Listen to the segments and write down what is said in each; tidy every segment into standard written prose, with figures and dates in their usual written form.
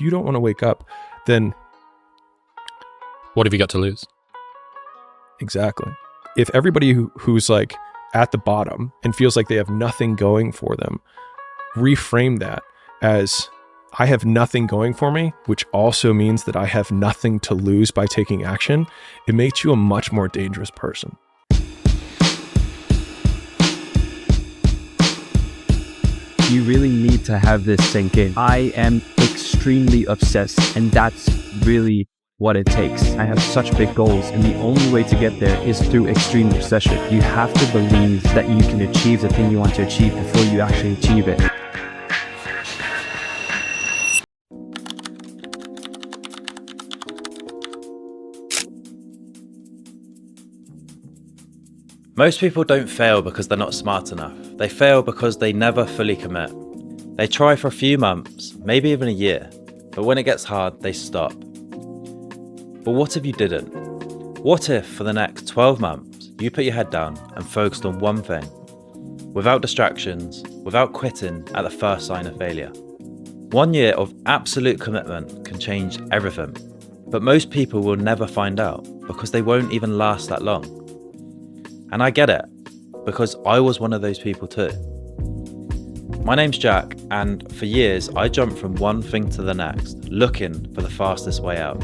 if you don't want to wake up, then what have you got to lose? Exactly. If everybody who's like at the bottom and feels like they have nothing going for them, reframe that as I have nothing going for me, which also means that I have nothing to lose by taking action, it makes you a much more dangerous person. You really need to have this sink in. I am extremely obsessed, and that's really what it takes. I have such big goals, and the only way to get there is through extreme obsession. You have to believe that you can achieve the thing you want to achieve before you actually achieve it. Most people don't fail because they're not smart enough. They fail because they never fully commit. They try for a few months, maybe even a year, but when it gets hard, they stop. But what if you didn't? What if for the next 12 months, you put your head down and focused on one thing, without distractions, without quitting at the first sign of failure? 1 year of absolute commitment can change everything, but most people will never find out because they won't even last that long. And I get it, because I was one of those people too. My name's Jack, and for years I jumped from one thing to the next, looking for the fastest way out.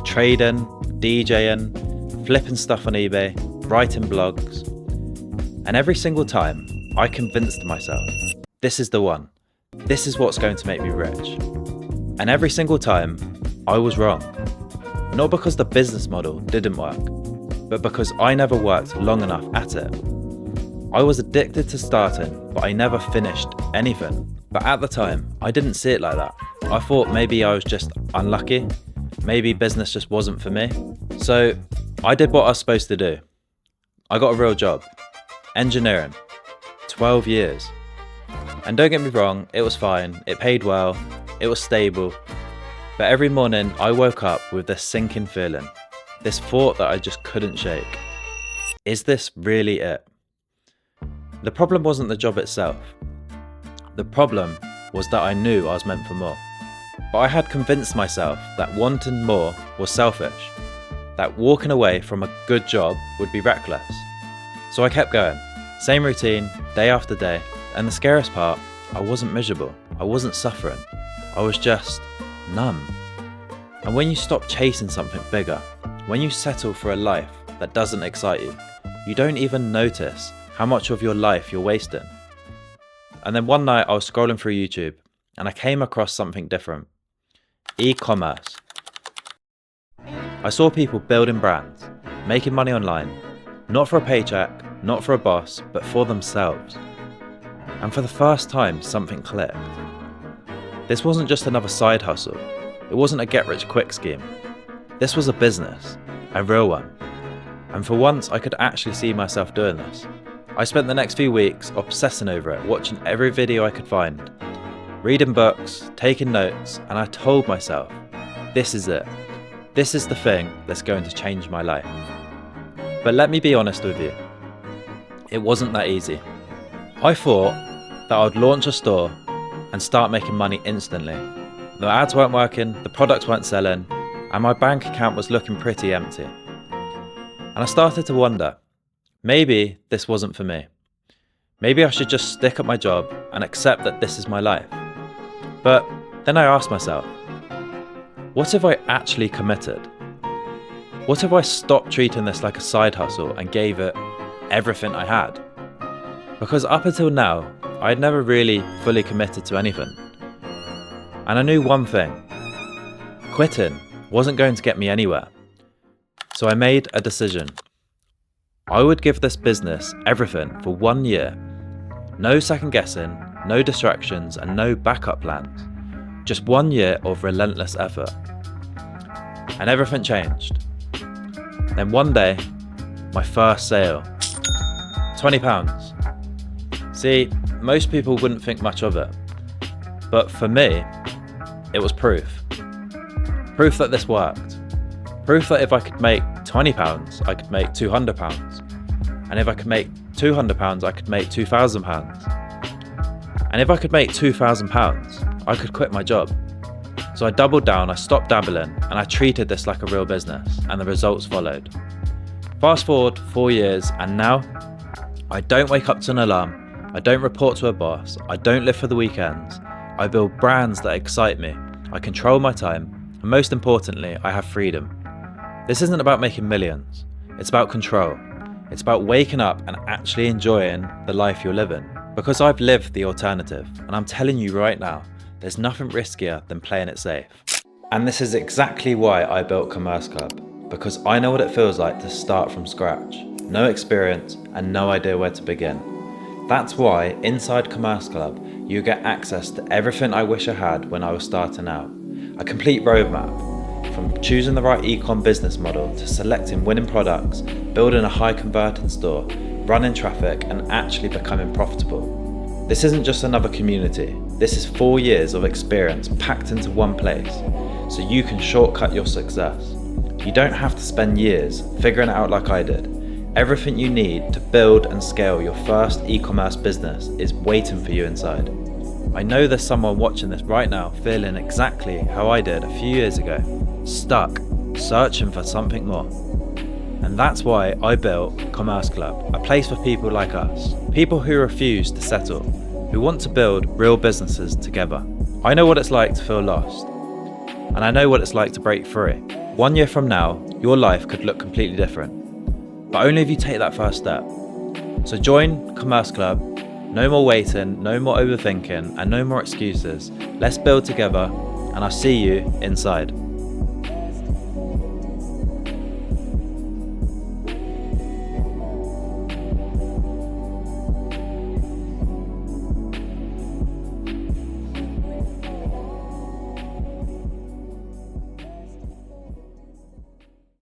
Trading, DJing, flipping stuff on eBay, writing blogs. And every single time, I convinced myself, this is the one. This is what's going to make me rich. And every single time, I was wrong. Not because the business model didn't work, but because I never worked long enough at it. I was addicted to starting, but I never finished anything. But at the time, I didn't see it like that. I thought maybe I was just unlucky. Maybe business just wasn't for me. So I did what I was supposed to do. I got a real job. Engineering. 12 years. And don't get me wrong, it was fine. It paid well. It was stable. But every morning I woke up with this sinking feeling. This thought that I just couldn't shake. Is this really it? The problem wasn't the job itself. The problem was that I knew I was meant for more. But I had convinced myself that wanting more was selfish, that walking away from a good job would be reckless. So I kept going, same routine, day after day, and the scariest part, I wasn't miserable, I wasn't suffering, I was just numb. And when you stop chasing something bigger, when you settle for a life that doesn't excite you, you don't even notice how much of your life you're wasting. And then one night I was scrolling through YouTube and I came across something different. E-commerce. I saw people building brands, making money online, not for a paycheck, not for a boss, but for themselves. And for the first time, something clicked. This wasn't just another side hustle. It wasn't a get-rich-quick scheme. This was a business, a real one. And for once, I could actually see myself doing this. I spent the next few weeks obsessing over it, watching every video I could find, reading books, taking notes, and I told myself, this is it. This is the thing that's going to change my life. But let me be honest with you, it wasn't that easy. I thought that I would launch a store and start making money instantly. The ads weren't working, the products weren't selling, and my bank account was looking pretty empty. And I started to wonder, maybe this wasn't for me. Maybe I should just stick at my job and accept that this is my life. But then I asked myself, what if I actually committed? What if I stopped treating this like a side hustle and gave it everything I had? Because up until now, I had never really fully committed to anything. And I knew one thing, quitting wasn't going to get me anywhere. So I made a decision. I would give this business everything for 1 year. No second guessing, no distractions, and no backup plans. Just 1 year of relentless effort. And everything changed. Then one day, my first sale. £20. See, most people wouldn't think much of it. But for me, it was proof. Proof that this worked. Proof that if I could make £20, I could make £200. And if I could make £200, I could make £2,000. And if I could make £2,000, I could quit my job. So I doubled down, I stopped dabbling, and I treated this like a real business, and the results followed. Fast forward 4 years, and now I don't wake up to an alarm, I don't report to a boss, I don't live for the weekends. I build brands that excite me, I control my time, and most importantly, I have freedom. This isn't about making millions, it's about control. It's about waking up and actually enjoying the life you're living. Because I've lived the alternative, and I'm telling you right now, there's nothing riskier than playing it safe. And this is exactly why I built Commerce Club, because I know what it feels like to start from scratch. No experience and no idea where to begin. That's why inside Commerce Club, you get access to everything I wish I had when I was starting out. A complete roadmap, from choosing the right e-com business model to selecting winning products, building a high converting store, running traffic and actually becoming profitable. This isn't just another community, this is 4 years of experience packed into one place, so you can shortcut your success. You don't have to spend years figuring it out like I did. Everything you need to build and scale your first e-commerce business is waiting for you inside. I know there's someone watching this right now feeling exactly how I did a few years ago, stuck, searching for something more. And that's why I built Commerce Club, a place for people like us, people who refuse to settle, who want to build real businesses together. I know what it's like to feel lost, and I know what it's like to break free. 1 year from now, your life could look completely different, but only if you take that first step. So join Commerce Club. No more waiting, no more overthinking, and no more excuses. Let's build together, and I'll see you inside.